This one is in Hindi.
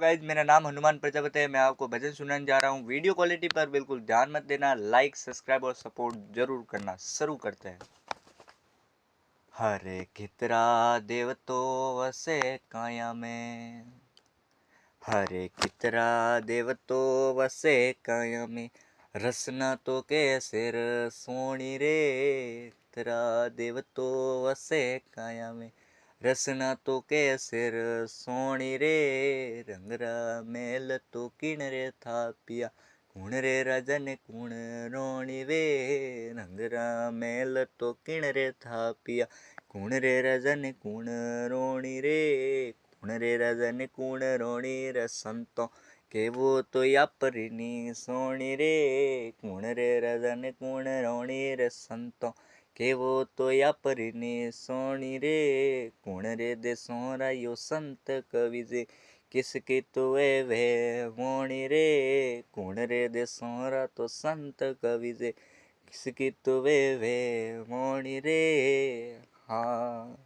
गाइज मेरा नाम हनुमान प्रजापति है। मैं आपको भजन सुनाने जा रहा हूँ। वीडियो क्वालिटी पर बिल्कुल ध्यान मत देना। लाइक सब्सक्राइब और सपोर्ट जरूर करना। शुरू करते हैं। हरे कितरा देव तो वसे काया में, हरे कितरा देव तो वसे काया में, रसना तो कैसे सोनी रे। कितरा देव तो वसे काया में, रसना तो कैसे सोनी रे। रंगरा मेल तो किण रे था पिया, कुण रे राजन कुण रोणी वे। रंगरा मेल तो किण रे था पिया, कुण रे राजन कुण रोणी रे। कुण रे राजन कुण रोणी रे संतो, केवो तो यापरीनी सोणी रे। कुण रे राजन कुण रोणी रे संतो, केवो तो यापरीनी सोणी रे। कुण रे दे सोरा यो संत कवि जे, किसकी तो वे मोणी रे। कुण रे दे सोरा तो संत कवि जे, किसकी तो वे मोणी रे। हाँ।